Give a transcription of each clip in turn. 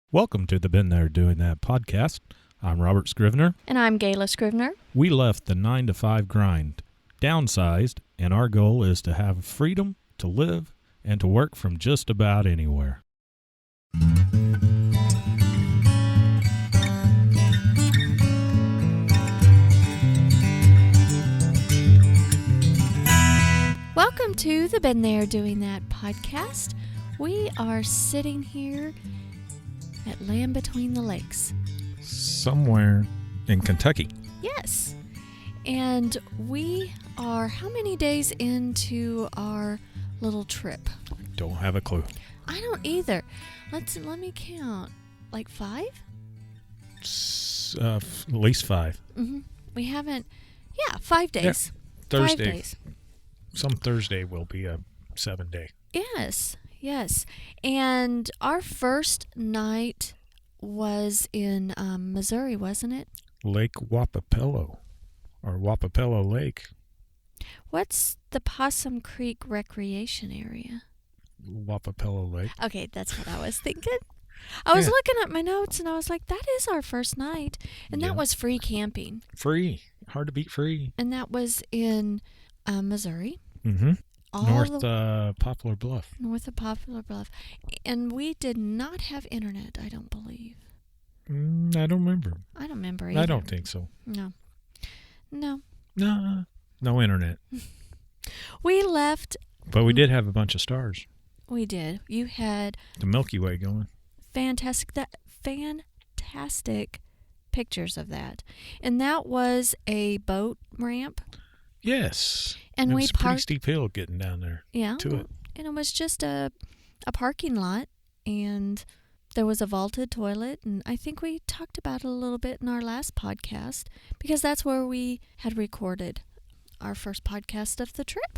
Welcome to the Been There Doing That podcast. I'm Robert Scrivener. And I'm Gayla Scrivener. We left the 9-to-5 grind, downsized, and our goal is to have freedom to live and to work from just about anywhere. Welcome to the Been There Doing That podcast. We are sitting here at Land Between the Lakes. Somewhere in Kentucky. Yes. And we are how many days into our little trip? Don't have a clue. I don't either. Let me count. Like 5? At least 5. Mm-hmm. We haven't. Yeah, 5 days. Yeah. Thursday. 5 days. Some Thursday will be a 7-day. Yes. And our first night was in Missouri, wasn't it? Lake Wappapello, or Wappapello Lake. What's the Possum Creek Recreation Area? Wappapello Lake. Okay, that's what I was thinking. I was looking at my notes and I was like, that is our first night. And that was free camping. Free. Hard to beat free. And that was in Missouri. Mm-hmm. North Poplar Bluff. North of Poplar Bluff. And we did not have internet, I don't believe. I don't remember. I don't remember either. I don't think so. No. No internet. We left. But we did have a bunch of stars. We did. You had the Milky Way going. Fantastic pictures of that. And that was a boat ramp. Yes. And we parked. It's a pretty steep hill getting down there. Yeah. To it. And it was just a parking lot, and there was a vaulted toilet, and I think we talked about it a little bit in our last podcast because that's where we had recorded our first podcast of the trip.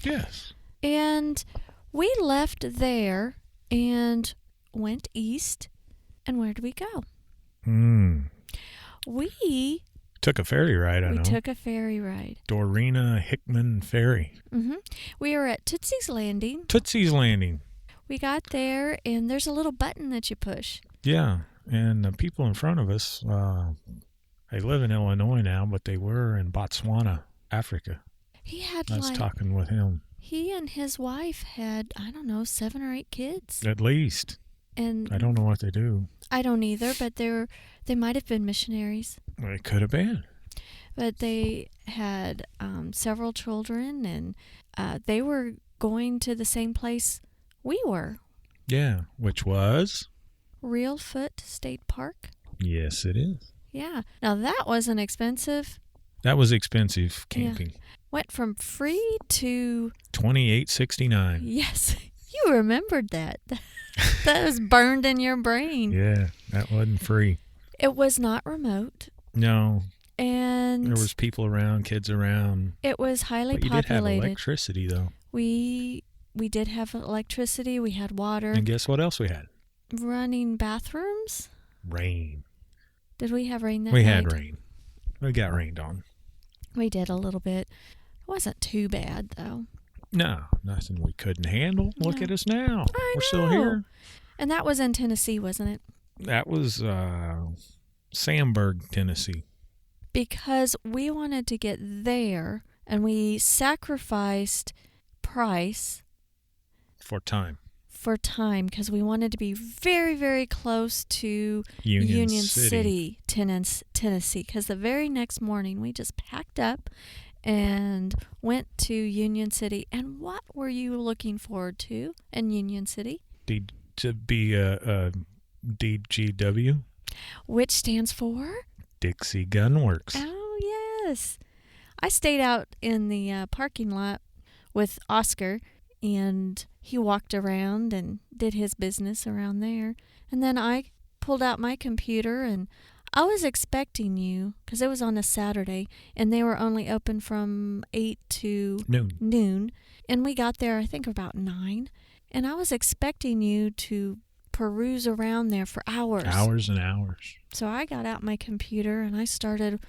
Yes. And we left there and went east, and where did we go? We took a ferry ride, I know. We took a ferry ride. Dorena Hickman Ferry. Mm-hmm. We were at Tootsie's Landing. We got there, and there's a little button that you push. Yeah, and the people in front of us, they live in Illinois now, but they were in Botswana, Africa. I was talking with him. He and his wife had, 7 or 8 kids. At least. And I don't know what they do. I don't either, but they might have been missionaries. It could have been. But they had several children, and they were going to the same place we were. Yeah, which was? Reelfoot State Park. Yes, it is. Yeah. Now, that wasn't expensive. That was expensive camping. Yeah. Went from free to $28.69. Yes. You remembered that. That was burned in your brain. Yeah, that wasn't free. It was not remote. No. And there was people around, kids around. It was highly populated. You did have electricity, though. We did have electricity. We had water. And guess what else we had? Running bathrooms. Rain. Did we have rain that night? We had rain. We got rained on. We did a little bit. It wasn't too bad, though. No, nothing we couldn't handle. No. Look at us now. We're still here. And that was in Tennessee, wasn't it? That was Sandburg, Tennessee. Because we wanted to get there, and we sacrificed price. For time, because we wanted to be very, very close to Union City, Tennessee. Because the very next morning, we just packed up and went to Union City. And what were you looking forward to in Union City? To be a DGW. Which stands for? Dixie Gun Works. Oh, yes. I stayed out in the parking lot with Oscar, and he walked around and did his business around there. And then I pulled out my computer, and I was expecting you, because it was on a Saturday, and they were only open from 8 to noon. And we got there, I think, about 9. And I was expecting you to peruse around there for hours. Hours and hours. So I got out my computer, and I started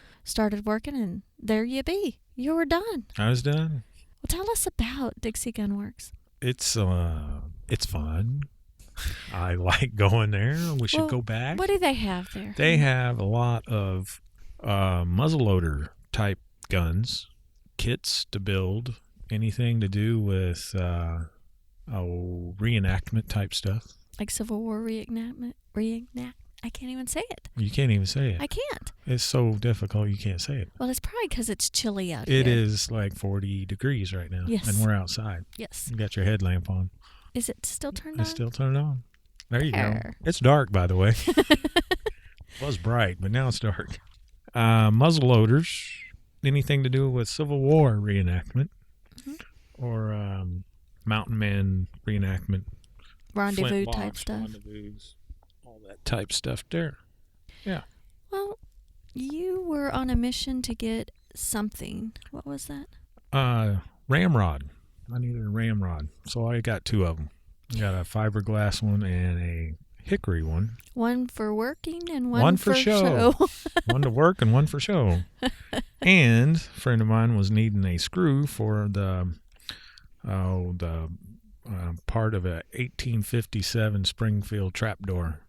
working, and there you be. You were done. I was done. Well, tell us about Dixie Gun Works. It's fun. I like going there. We should go back. What do they have there? They have a lot of muzzleloader type guns, kits to build, anything to do with reenactment type stuff. Like Civil War reenactment? I can't even say it. You can't even say it. I can't. It's so difficult you can't say it. Well, it's probably because it's chilly out here. It is like 40 degrees right now. Yes. And we're outside. Yes. You got your headlamp on. Is it still turned on? It's still turned on. There you go. It's dark, by the way. It was bright, but now it's dark. Muzzleloaders, anything to do with Civil War reenactment or mountain man reenactment. Rendezvous type stuff. Rendezvous, all that type stuff there. Yeah. Well, you were on a mission to get something. What was that? Ramrod. I needed a ramrod, so I got 2 of them. I got a fiberglass one and a hickory one. One for working and one for show. One to work and one for show. And a friend of mine was needing a screw for the part of a 1857 Springfield trapdoor.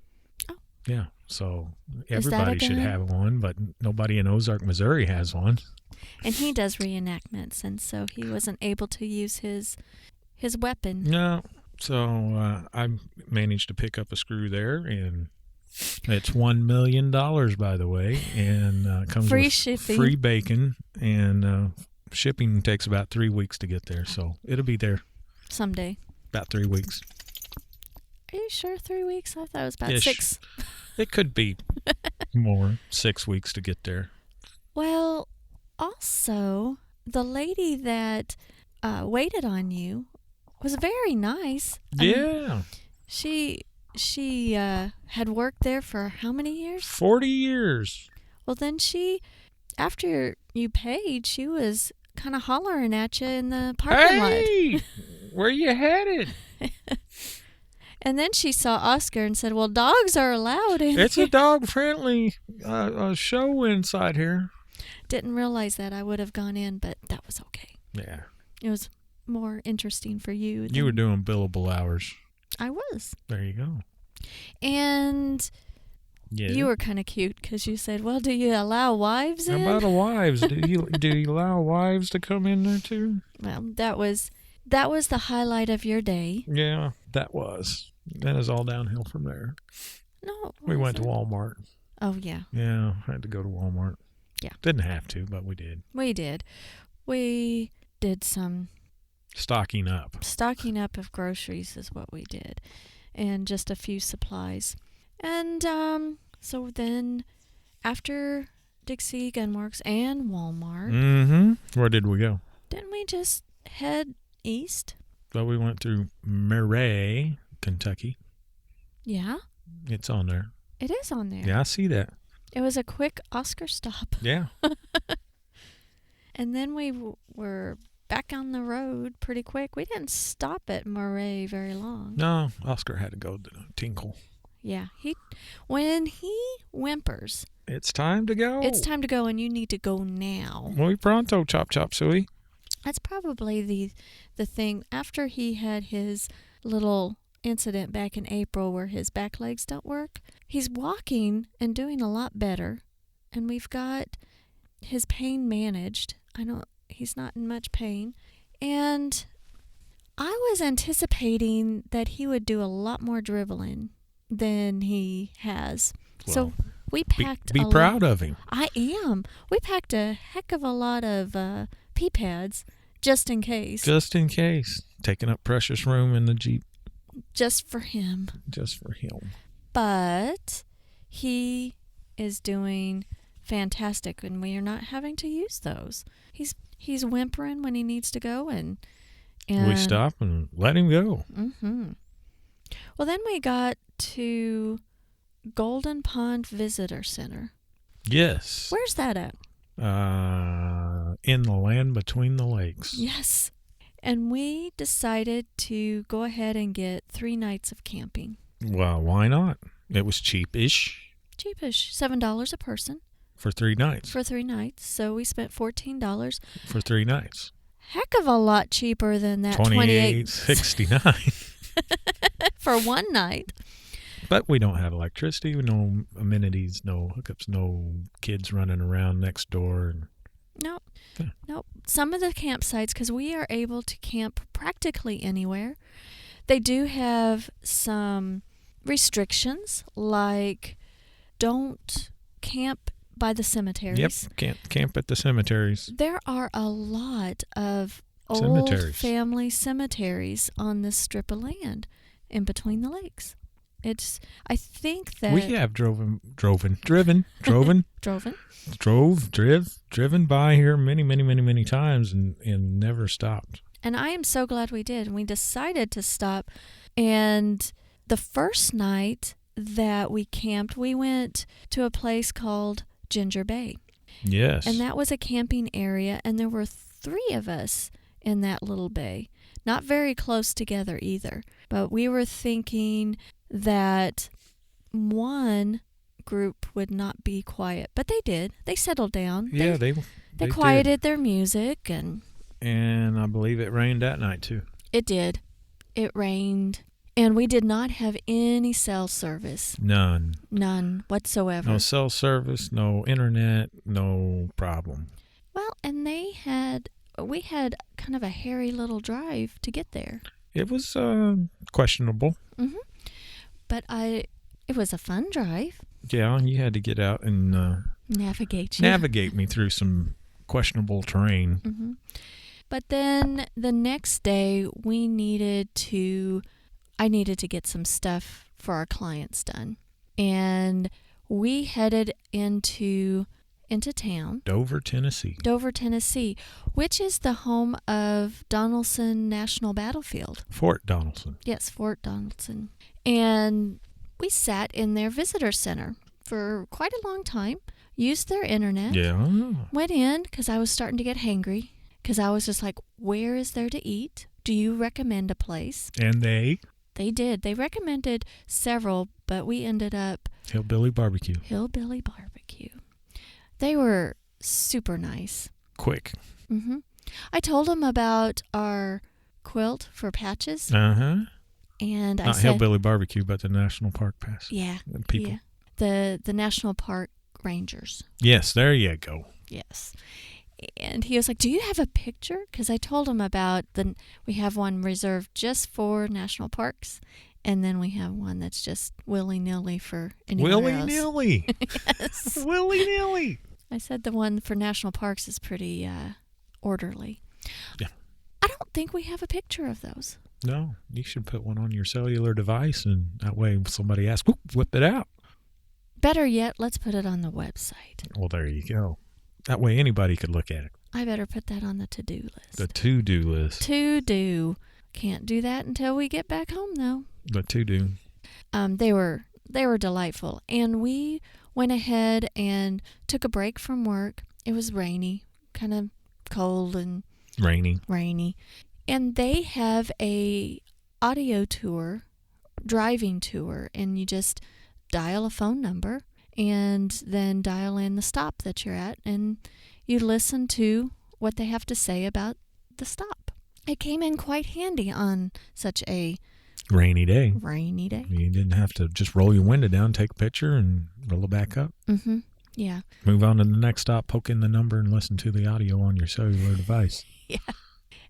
Oh. Yeah, so everybody should have one, but nobody in Ozark, Missouri has one. And he does reenactments, and so he wasn't able to use his weapon. No, so I managed to pick up a screw there, and it's $1 million, by the way, and comes free with shipping, free bacon, and shipping takes about 3 weeks to get there, so it'll be there someday. About 3 weeks. Are you sure 3 weeks? I thought it was about 6. It could be more, 6 weeks to get there. Well, also, the lady that waited on you was very nice. Yeah. She had worked there for how many years? 40 years. Well, then after you paid, she was kind of hollering at you in the parking lot. Hey, where you headed? And then she saw Oscar and said, well, dogs are allowed in It's here. a dog-friendly show inside here. Didn't realize that. I would have gone in, but that was okay. Yeah. It was more interesting for you. You were doing billable hours. I was. There you go. And you were kind of cute because you said, well, do you allow wives in? How about wives? Do you allow wives to come in there too? Well, that was the highlight of your day. Yeah, that was. Then it's all downhill from there. No. We went to Walmart. Oh, yeah. Yeah, I had to go to Walmart. Yeah. Didn't have to, but we did. We did. We did some stocking up of groceries is what we did, and just a few supplies. And so then after Dixie Gunworks and Walmart, where did we go? Didn't we just head east? Well, we went through Murray, Kentucky. Yeah. It's on there. It is on there. Yeah, I see that. It was a quick Oscar stop. Yeah. And then we were back on the road pretty quick. We didn't stop at Murray very long. No, Oscar had to go to Tinkle. Yeah. When he whimpers, it's time to go. It's time to go, and you need to go now. Muy pronto, chop chop suey. That's probably the thing. After he had his little incident back in April where his back legs don't work, he's walking and doing a lot better, and we've got his pain managed. He's not in much pain, and I was anticipating that he would do a lot more dribbling than he has. Well, so we packed be proud of him. I am. We packed a heck of a lot of pee pads just in case. Just in case. Taking up precious room in the Jeep. Just for him. Just for him. But he is doing fantastic, and we are not having to use those. He's whimpering when he needs to go, and we stop and let him go. Mm-hmm. Well, then we got to Golden Pond Visitor Center. Yes. Where's that at? In the land between the lakes. Yes. And we decided to go ahead and get 3 nights of camping. Well, why not? It was cheapish. Cheapish. $7 a person. For 3 nights. For 3 nights. So we spent $14. For 3 nights. Heck of a lot cheaper than that $28.69. for one night. But we don't have electricity, no amenities, no hookups, no kids running around next door. Nope. Nope. Some of the campsites, because we are able to camp practically anywhere, they do have some restrictions, like don't camp by the cemeteries. Yep, can't camp at the cemeteries. There are a lot of Cemeteries. old family cemeteries on this strip of land in between the lakes. I think that We have driven by here many times and never stopped. And I am so glad we did. And we decided to stop. And the first night that we camped, we went to a place called Ginger Bay. Yes. And that was a camping area. And there were 3 of us in that little bay. Not very close together either. But we were thinking that one group would not be quiet. But they did. They settled down. Yeah, they quieted their music. And I believe it rained that night too. It did. It rained. And we did not have any cell service. None whatsoever. No cell service, no internet, no problem. Well, and we had kind of a hairy little drive to get there. It was questionable. Mm-hmm. But it was a fun drive. Yeah, you had to get out and navigate me through some questionable terrain. Mm-hmm. But then the next day, I needed to get some stuff for our clients done. And we headed into town. Dover, Tennessee, which is the home of Donaldson National Battlefield. Fort Donaldson. Yes, Fort Donaldson. And we sat in their visitor center for quite a long time, used their internet. Yeah. Went in because I was starting to get hangry, because I was just like, where is there to eat? Do you recommend a place? And they did. They recommended several, but we ended up Hillbilly Barbecue. They were super nice. Quick. Mm-hmm. I told them about our quilt for patches. Uh-huh. And Not Hillbilly Barbecue, but the National Park Pass. Yeah. People. Yeah. The National Park Rangers. Yes, there you go. Yes. And he was like, do you have a picture? Because I told him about we have one reserved just for national parks. And then we have one that's just willy-nilly for anywhere else. Willy-nilly. Yes. Willy-nilly. I said the one for national parks is pretty orderly. Yeah. I don't think we have a picture of those. No, you should put one on your cellular device, and that way if somebody asks, whoop, whip it out. Better yet, let's put it on the website. Well, there you go. That way anybody could look at it. I better put that on the to-do list. The to-do list. To-do. Can't do that until we get back home, though. The to-do. They were delightful. And we went ahead and took a break from work. It was rainy, kind of cold and rainy. And they have a audio tour, driving tour, and you just dial a phone number and then dial in the stop that you're at, and you listen to what they have to say about the stop. It came in quite handy on such a rainy day. You didn't have to just roll your window down, take a picture, and roll it back up. Mm-hmm. Yeah. Move on to the next stop, poke in the number, and listen to the audio on your cellular device. Yeah.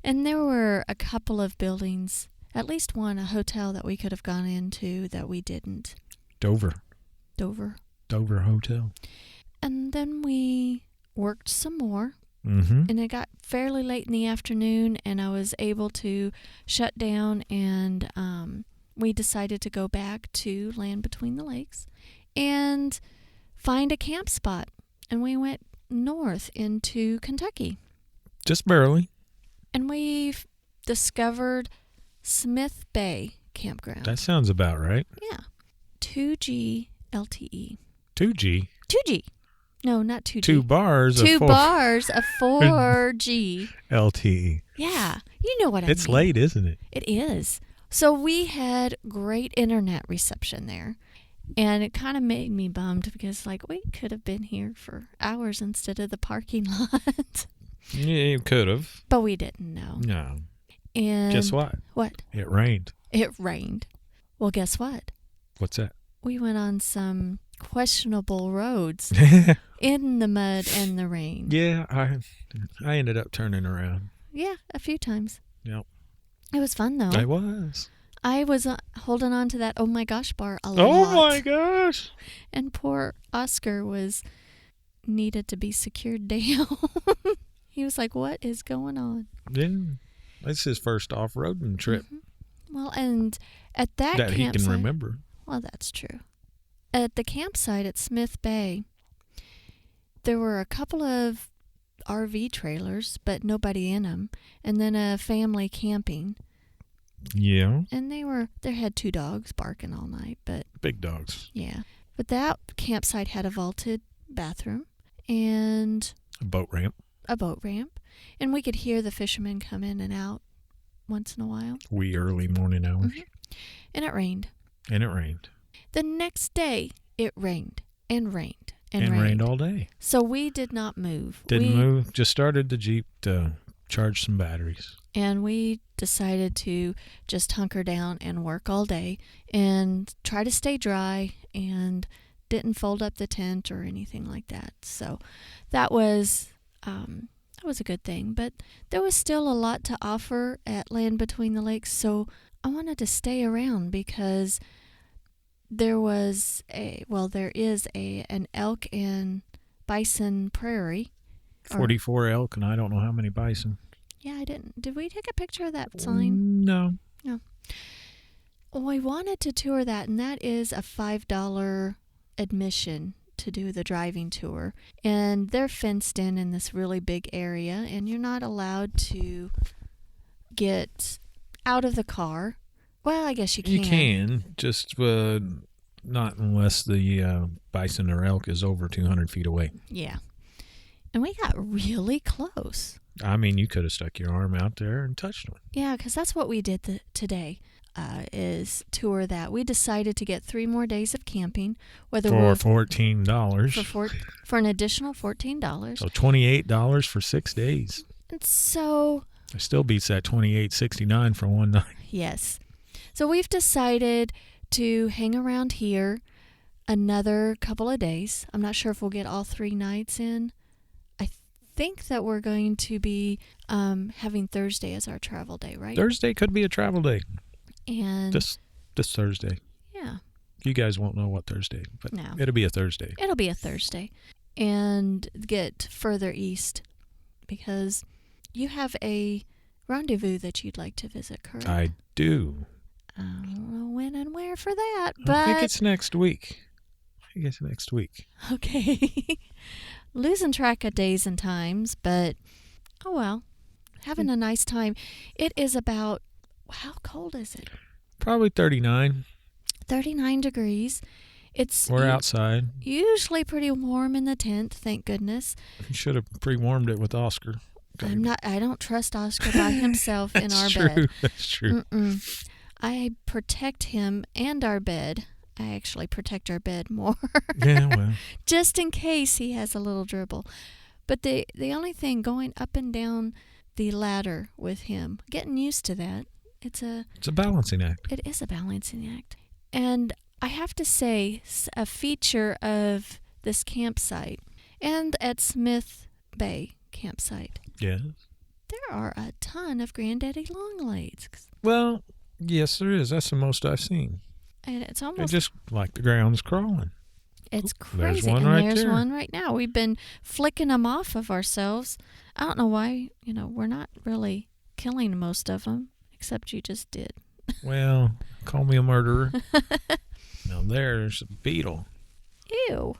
And there were a couple of buildings, at least one, a hotel that we could have gone into that we didn't. Dover Hotel. And then we worked some more. Mm-hmm. And it got fairly late in the afternoon, and I was able to shut down, and we decided to go back to Land Between the Lakes and find a camp spot. And we went north into Kentucky. Just barely. And we discovered Smith Bay Campground. That sounds about right. Yeah. 2G LTE. 2G? 2G. No, not 2G. 2 bars. 2 bars of 4G. LTE. Yeah. You know what I mean. It's late, isn't it? It is. So we had great internet reception there. And it kind of made me bummed because, we could have been here for hours instead of the parking lot. Yeah, you could have. But we didn't know. No. And guess what? What? It rained. It rained. Well, guess what? What's that? We went on some questionable roads in the mud and the rain. Yeah, I ended up turning around. Yeah, a few times. Yep. It was fun, though. I was. I was holding on to that oh my gosh bar a lot. Oh my gosh. And poor Oscar needed to be secured down. He was like, what is going on? Yeah. That's his first off-roading trip. Mm-hmm. Well, and at that campsite, he can remember. Well, that's true. At the campsite at Smith Bay, there were a couple of RV trailers, but nobody in them, and then a family camping. Yeah. And they had 2 dogs barking all night, but big dogs. Yeah. But that campsite had a vaulted bathroom and a boat ramp. And we could hear the fishermen come in and out once in a while. Wee early morning hours. Mm-hmm. And it rained. The next day, it rained and rained and rained all day. So we did not move. Didn't move. Just started the Jeep to charge some batteries. And we decided to just hunker down and work all day and try to stay dry and didn't fold up the tent or anything like that. So that was a good thing. But there was still a lot to offer at Land Between the Lakes, so I wanted to stay around because there is an elk and bison prairie. 44 elk, and I don't know how many bison. Yeah, I didn't. Did we take a picture of that sign? No. Well, we wanted to tour that, and that is a $5 admission to do the driving tour. And they're fenced in this really big area, and you're not allowed to get out of the car. Well, I guess you can. You can, just not unless the bison or elk is over 200 feet away. Yeah. And we got really close. I mean, you could have stuck your arm out there and touched one. Yeah, because that's what we did today, is tour that. We decided to get 3 more days of camping. For $14. For an additional $14. So $28 for 6 days. And so... It still beats that $28.69 for one night. Yes. So we've decided to hang around here another couple of days. I'm not sure if we'll get all 3 nights in. I think that we're going to be having Thursday as our travel day, right? Thursday could be a travel day. And this Thursday. Yeah. You guys won't know what Thursday, but no. It'll be a Thursday. It'll be a Thursday. And get further east because you have a rendezvous that you'd like to visit, correct? I do. I don't know when and where for that, but... I think it's next week. Okay. Losing track of days and times, but oh well. Having a nice time. It is about... How cold is it? Probably 39. 39 degrees. We're outside. Usually pretty warm in the tent, thank goodness. You should have pre-warmed it with Oscar. I don't trust Oscar by himself in our bed. That's true. Mm-mm. I protect him and our bed. I actually protect our bed more. Yeah, well. Just in case he has a little dribble. But the only thing, going up and down the ladder with him, getting used to that, it's a balancing act. It is a balancing act. And I have to say, a feature of this campsite and at Smith Bay campsite. Yes. There are a ton of Granddaddy Longlegs. Well, yes, there is. That's the most I've seen. And it's almost... It's just like the ground's crawling. It's crazy. There's one and right there's there. one right now. We've been flicking them off of ourselves. I don't know why. We're not really killing most of them, except you just did. Well, call me a murderer. Now there's a beetle. Ew.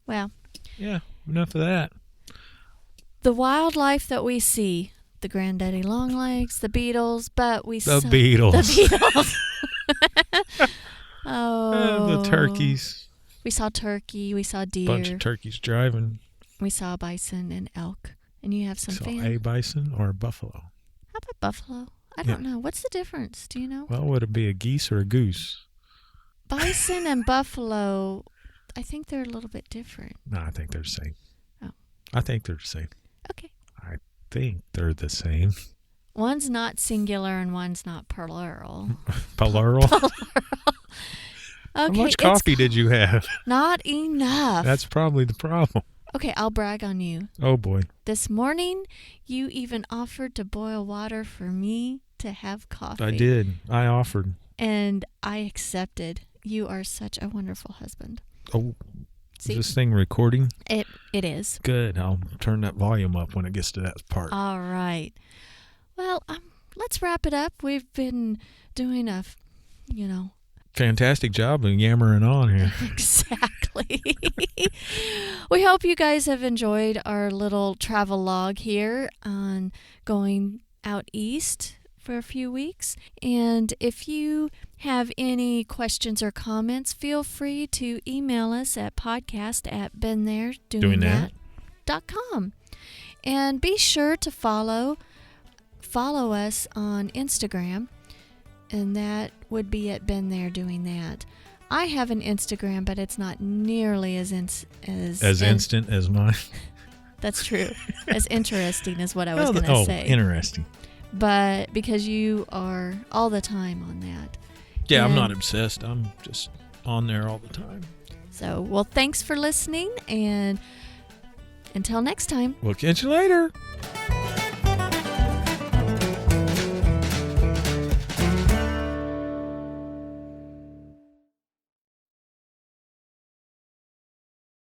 Well. Yeah, enough of that. The wildlife that we see, the Granddaddy Longlegs, the beetles, but we saw... The beetles. Oh. The turkeys. We saw turkey. We saw deer. Bunch of turkeys driving. We saw bison and elk. And you have some a bison or a buffalo? How about buffalo? I don't know. What's the difference? Do you know? Well, would it be a geese or a goose? Bison and buffalo, I think they're a little bit different. No, I think they're the same. Oh. I think they're the same. Okay. I think they're the same. One's not singular and one's not plural. Plural. Okay, How much coffee did you have? Not enough. That's probably the problem. Okay, I'll brag on you. Oh, boy. This morning, you even offered to boil water for me to have coffee. I did. I offered. And I accepted. You are such a wonderful husband. Oh, See? is this thing recording? It is. Good. I'll turn that volume up when it gets to that part. All right. Well, let's wrap it up. We've been doing Fantastic job of yammering on here. Exactly. We hope you guys have enjoyed our little travel log here on going out east for a few weeks. And if you have any questions or comments, feel free to email us at podcast@beenthere.com. And be sure to follow us on Instagram, and that would be at Been There Doing That. I have an Instagram, but it's not nearly as instant as mine. That's true. As interesting as what I was going to say. Interesting. But because you are all the time on that. Yeah, I'm not obsessed. I'm just on there all the time. So, well, thanks for listening, and until next time. We'll catch you later.